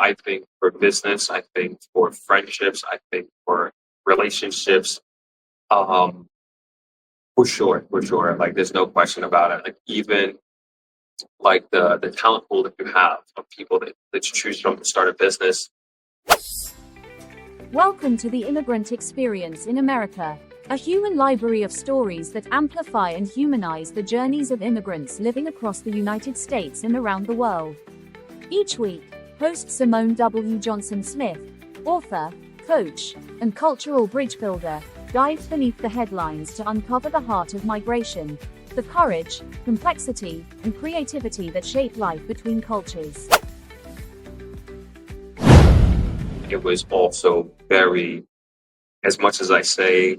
I think for business, I think for friendships, I think for relationships, um, for sure, for sure. Like there's no question about it. Like even like the talent pool that you have of people that you choose from to start a business. Welcome to the Immigrant Experience in America, a human library of stories that amplify and humanize the journeys of immigrants living across the United States and around the world. Each week, host Simone W. Johnson-Smith, author, coach, and cultural bridge builder, dives beneath the headlines to uncover the heart of migration, the courage, complexity, and creativity that shape life between cultures. It was also very, as much as I say,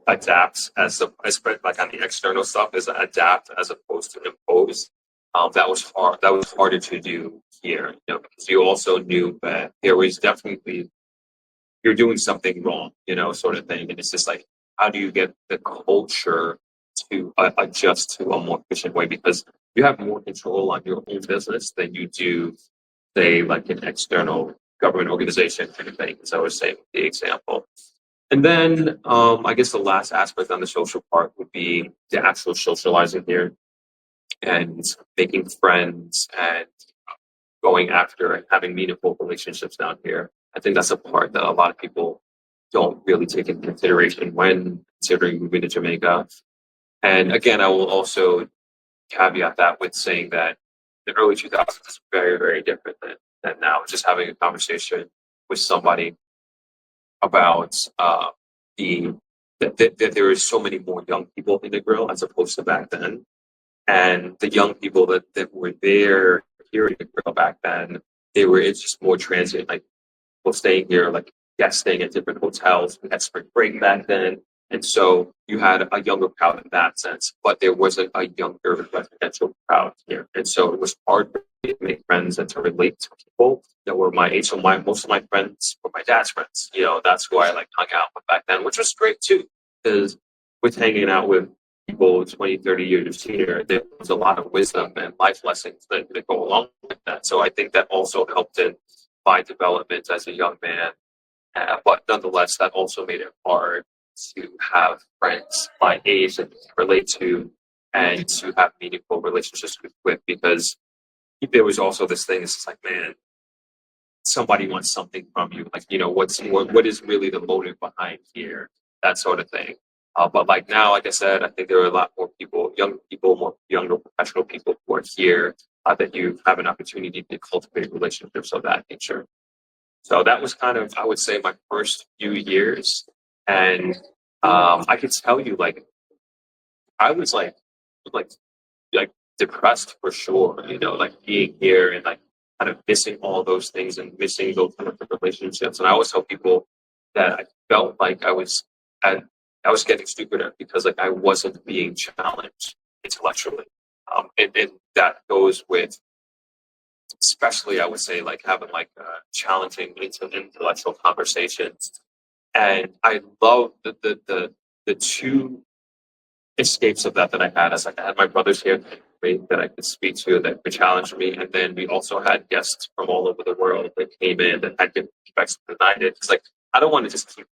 adapt as like on the external stuff is adapt as opposed to impose. That was hard. That was harder to do here, because you also knew that there was definitely you're doing something wrong, sort of thing. And it's just like, how do you get the culture to adjust to a more efficient way? Because you have more control on your own business than you do, say, like an external government organization kind of thing, as I was saying, the example. And then I guess the last aspect on the social part would be the actual socializing here and making friends and going after and having meaningful relationships down here. I think that's a part that a lot of people don't really take into consideration when considering moving to Jamaica. And again, I will also caveat that with saying that the early 2000s is very, very different than now. Just having a conversation with somebody about that there is so many more young people in Negril as opposed to back then. And the young people that were there here in Negril back then, it's just more transient, like people staying here, like guests staying at different hotels. We had spring break back then. And so you had a younger crowd in that sense, but there wasn't a younger residential crowd here. And so it was hard for me to make friends and to relate to people that were my age. So most of my friends were my dad's friends. That's who I like hung out with back then, which was great too, because with hanging out with people 20, 30 years senior, there was a lot of wisdom and life lessons that go along with that. So I think that also helped in my development as a young man. But nonetheless, that also made it hard to have friends my age and relate to and to have meaningful relationships with, because there was also this thing, it's just like, man, somebody wants something from you. Like, what is really the motive behind here? That sort of thing. But like now, like I said, I think there are a lot more people, more younger professional people who are here that you have an opportunity to cultivate relationships of that nature. So that was kind of, I would say, my first few years. And I could tell you, like, I was like depressed for sure, like being here and like kind of missing all those things and missing those kind of relationships. And I always tell people that I felt like I was getting stupider because like I wasn't being challenged intellectually. And that goes with, especially I would say, like having like challenging intellectual conversations. And I love the two escapes of that I had. As like I had my brothers here that I could speak to that could challenge me, and then we also had guests from all over the world that came in that had different perspectives than I did. It's like I don't want to just keep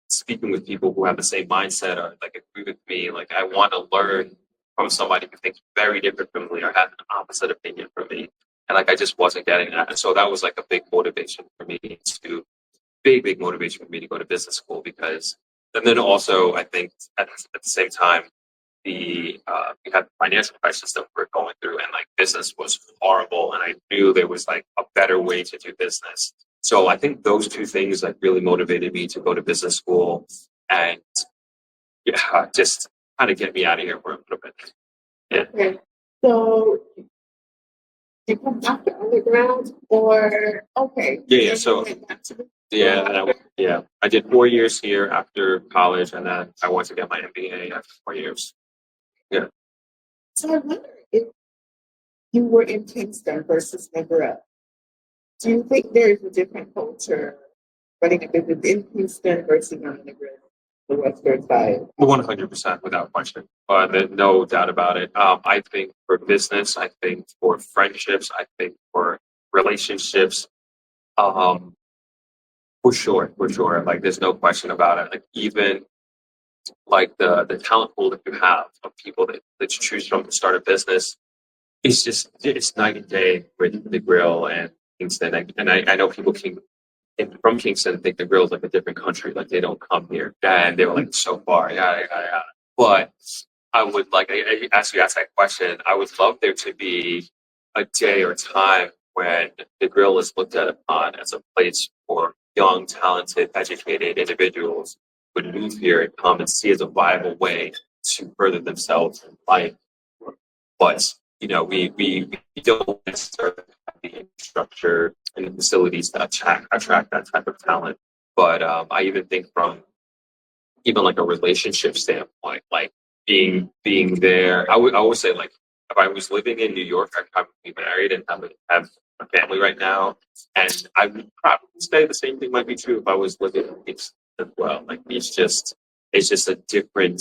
speaking with people who have the same mindset or like agree with me. Like I want to learn from somebody who thinks very different from me or has an opposite opinion from me. And like I just wasn't getting that. And so that was like a big motivation for me big motivation for me to go to business school, because and then also I think at the same time we had the financial crisis that we were going through, and like business was horrible, and I knew there was like a better way to do business. So I think those two things like really motivated me to go to business school and just kind of get me out of here for a little bit. Yeah. Okay. So you come after undergrad or okay? Yeah. So I did 4 years here after college, and then I went to get my MBA after 4 years. Yeah. So I wonder if you were in Kingston versus Negril. Do you think there is a different culture running a business in Kingston versus on Negril, the western side? 100%, without question. No doubt about it. I think for business, I think for friendships, I think for relationships, Um, for sure, for sure. Like, there's no question about it. Like, even like the talent pool that you have of people that you choose from to start a business, it's night and day with Negril and Kingston. And I know people from Kingston think Negril is like a different country, like they don't come here, and they were like so far, yeah. But I would like, as you asked that question, I would love there to be a day or time when the grill is looked at upon as a place for young, talented, educated individuals who would move here and come and see as a viable way to further themselves in life. But we don't necessarily have the infrastructure and the facilities to attract that type of talent. But I even think from even like a relationship standpoint, like being there, I would say like if I was living in New York, I'd probably be married and have a family right now, and I would probably say the same thing might be true if I was living in Kingston as well. Like it's just a different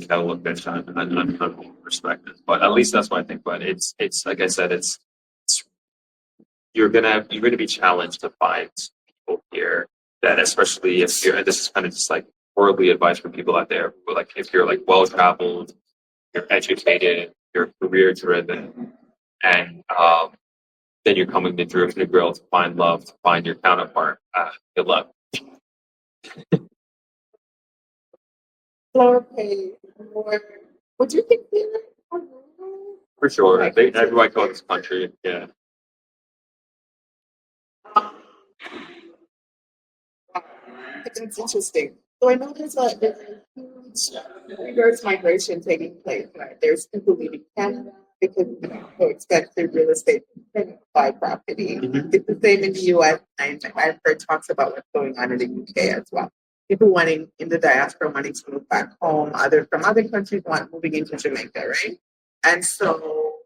kettle of fish on perspective. But at least that's what I think. But it's like I said, it's you're gonna be challenged to find people here that, especially if you're, and this is kind of just like worldly advice for people out there, but like if you're like well traveled, you're educated, you're career driven, and then you're coming to Negril to find love, to find your counterpart. Good luck. Lower pay, more. Would you consider a rural? For sure. Like, Everybody calls this country. Yeah. It's interesting. So I know there's a huge reverse migration taking place, right? There's people leaving Canada because so expensive real estate to buy property. Mhm. It's the same in the US, and I've heard talks about what's going on in the UK as well. People wanting in the diaspora wanting to move back home, other from other countries want moving into Jamaica, right? And so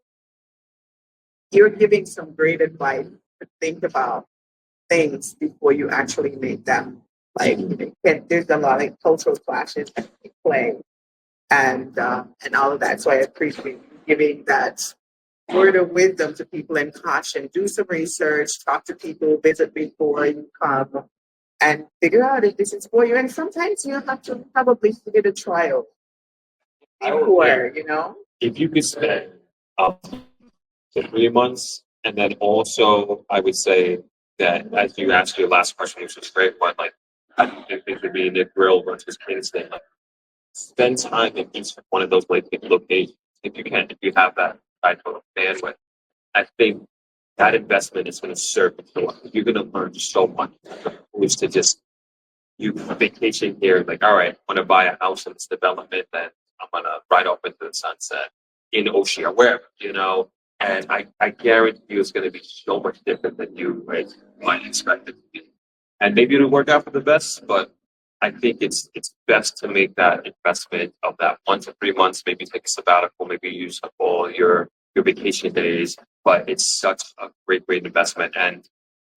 you're giving some great advice to think about things before you actually make them. Like there's a lot of cultural clashes that take play, and all of that. So I appreciate you giving that word of wisdom to people and caution. Do some research, talk to people, visit before you come, and figure out if this is for you. And sometimes you have to probably get a trial before, If you could spend up to 3 months, and then also I would say that as you asked your last question, which was great, but like I think it could be Negril versus Kingston. Like, spend time in each one of those locations if you can, if you have that type of bandwidth. I think that investment is going to serve you so well. You're going to learn so much as opposed to just you vacation here, like, all right, I'm going to buy a house in this development, then I'm going to ride off into the sunset in Oceania, wherever. And I guarantee you it's going to be so much different than you might expect it to be. And maybe it'll work out for the best, but I think it's best to make that investment of that 1 to 3 months, maybe take a sabbatical, maybe use up all your vacation days. But it's such a great investment. And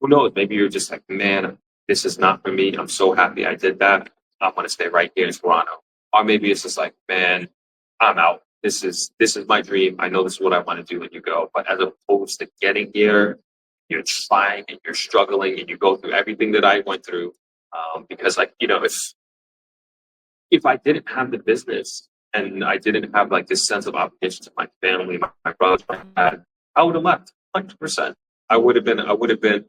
who knows, maybe you're just like, man, this is not for me. I'm so happy I did that. I'm gonna stay right here in Toronto. Or maybe it's just like, man, I'm out. This is my dream. I know this is what I want to do, and you go. But as opposed to getting here, you're trying and you're struggling and you go through everything that I went through. Because like, if I didn't have the business and I didn't have like this sense of obligation to my family, my brothers, my dad, I would have left 100%. I would have been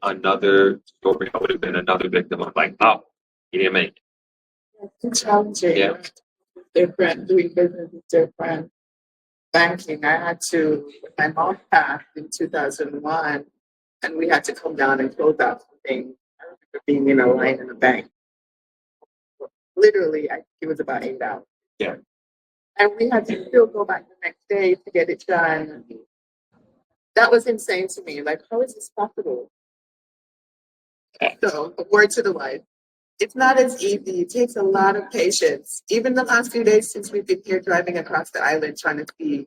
another story. I would have been another victim of like, oh, you didn't make it. It's challenging. Yeah. Different, doing business is different. Banking, I had to, my mom passed in 2001, and we had to come down and close out some things. I remember being in a line in the bank. Literally, I think it was about 8 hours. Yeah. And we had to still go back the next day to get it done. That was insane to me. Like, how is this possible? So, a word to the wise. It's not as easy. It takes a lot of patience. Even the last few days since we've been here driving across the island trying to see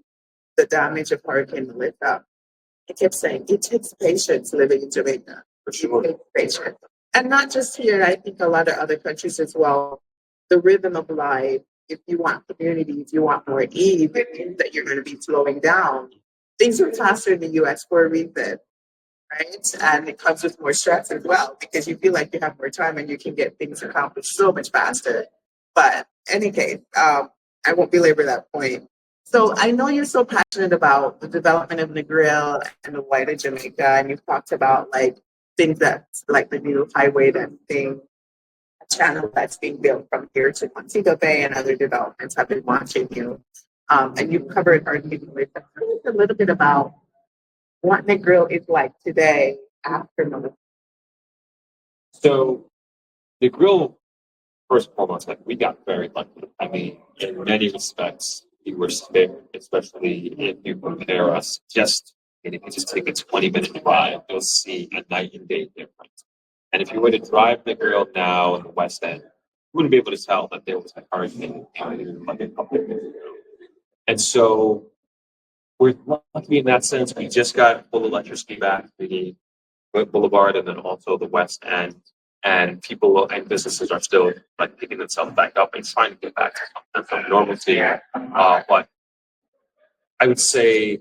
the damage of Hurricane Malika, I kept saying, it takes patience living in Jamaica. For sure. It takes patience. And not just here, I think a lot of other countries as well. The rhythm of life, if you want community, if you want more ease, it means that you're going to be slowing down. Things are faster in the US for a reason. right? And it comes with more stress as well because you feel like you have more time and you can get things accomplished so much faster. But in any case, I won't belabor that point. So I know you're so passionate about the development of Negril and the wider Jamaica, and you've talked about like things that's like the new highway that's being a channel that's being built from here to Montego Bay and other developments. I've been watching you, and you've covered arguably a little bit about what Negril is like today after Malika. So the grill, first and foremost, like we got very lucky. I mean, in many respects, we were spared, especially if you compare us just, and if you just take a 20-minute drive, you'll see a night and day difference. And if you were to drive the grill now in the West End, you wouldn't be able to tell that there was a hurricane like a couple of years ago. And so we're lucky in that sense. We just got full electricity back to the Boulevard and then also the West End. And people and businesses are still like picking themselves back up and trying to get back to some normalcy. But I would say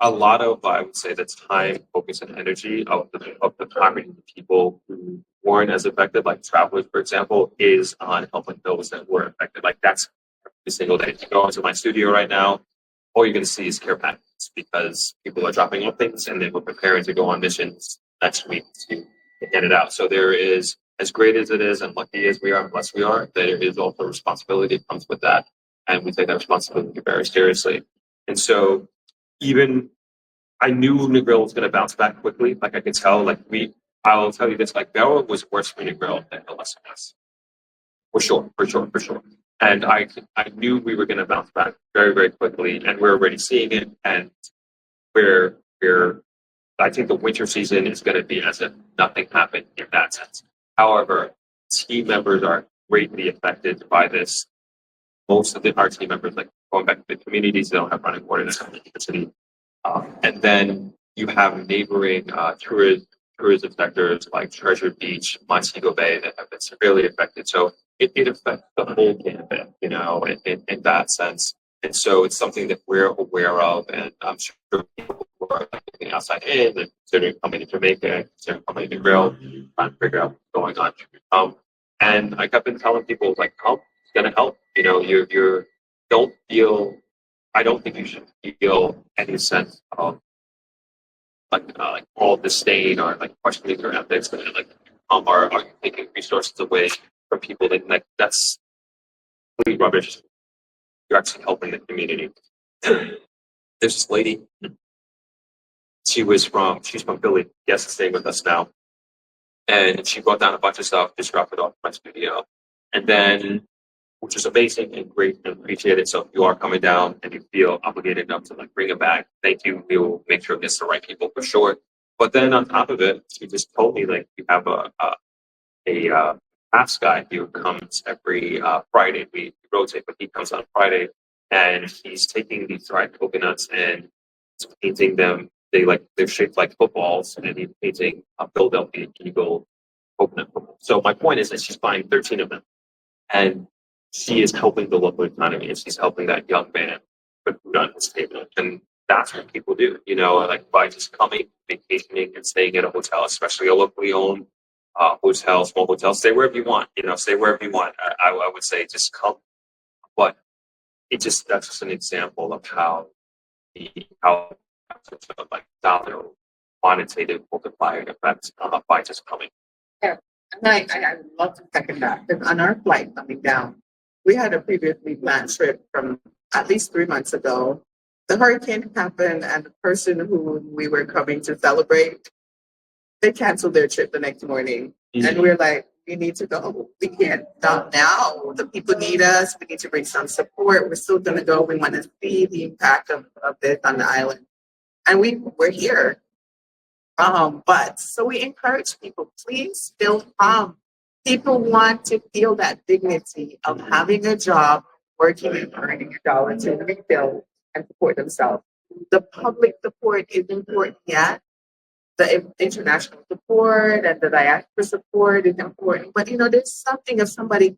a lot of I would say the time, focus, and energy of the primary people who weren't as affected, like travelers, for example, is on helping those that were affected. Like that's every single day. If you go into my studio right now, all you're going to see is care packages because people are dropping off things and then we're preparing to go on missions next week to get it out. So there is, as great as it is and lucky as we are and blessed we are, there is also responsibility that comes with that. And we take that responsibility very seriously. And so even I knew Negril was going to bounce back quickly. Like I could tell, I'll tell you this, like Bella was worse for Negril than LSMS. For sure, for sure, for sure. And I knew we were going to bounce back very, very quickly. And we're already seeing it. And I think the winter season is going to be as if nothing happened in that sense. However, team members are greatly affected by this. Most of our team members, like going back to the communities, they don't have running water in the city. And then you have neighboring tourism sectors like Treasure Beach, Montego Bay that have been severely affected. So it affects the whole gambit, in that sense. And so it's something that we're aware of, and I'm sure people who are looking outside in and considering coming to Jamaica, considering coming to Grill, trying to figure out what's going on. And like I've been telling people, like, help, it's gonna help. You're don't feel. I don't think you should feel any sense of like all disdain or like questioning your ethics, and like are you taking resources away from people that like that's complete rubbish. You're actually helping the community. There's this lady. She's from Philly. Yes, staying with us now. And she brought down a bunch of stuff, just dropped it off in my studio. And then, which is amazing and great and appreciate it. So if you are coming down and you feel obligated enough to like bring it back, thank you. We will make sure it gets the right people for sure. But then on top of it, she just told me like you have a crafts guy who comes every Friday. We rotate, but he comes on Friday, and he's taking these dried coconuts and painting them. They're shaped like footballs, and he's painting a Philadelphia Eagle coconut football. So my point is that she's buying 13 of them, and she is helping the local economy, and she's helping that young man put food on his table. And that's what people do, like by just coming, vacationing, and staying at a hotel, especially a locally owned hotel, small hotel. Stay wherever you want, stay wherever you want. I would say just come, but that's just an example of how like dollar quantitative multiplier effects by just coming. Yeah, and I would love to second that. Because on our flight coming down, we had a previously planned trip from at least 3 months ago. The hurricane happened, and the person who we were coming to celebrate, they canceled their trip the next morning. Mm-hmm. And we're like, we need to go. We can't stop now. The people need us. We need to bring some support. We're still going to go. We want to see the impact of this on the island. And we're here. But so we encourage people, please still come. People want to feel that dignity of having a job, working and earning a dollar to rebuild and support themselves. The public support is important, yeah. The international support and the diaspora support is important. But, there's something of somebody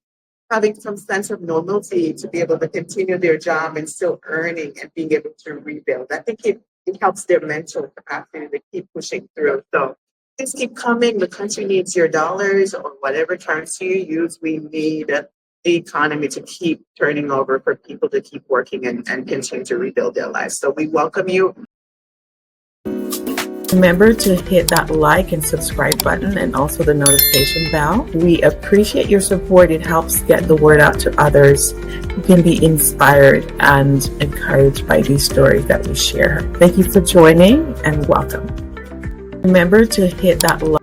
having some sense of normalcy to be able to continue their job and still earning and being able to rebuild. I think it helps their mental capacity to keep pushing through. So just keep coming. The country needs your dollars or whatever currency you use. We need the economy to keep turning over for people to keep working and continue to rebuild their lives. So we welcome you. Remember to hit that like and subscribe button and also the notification bell. We appreciate your support. It helps get the word out to others who can be inspired and encouraged by these stories that we share. Thank you for joining and welcome. Remember to hit that like.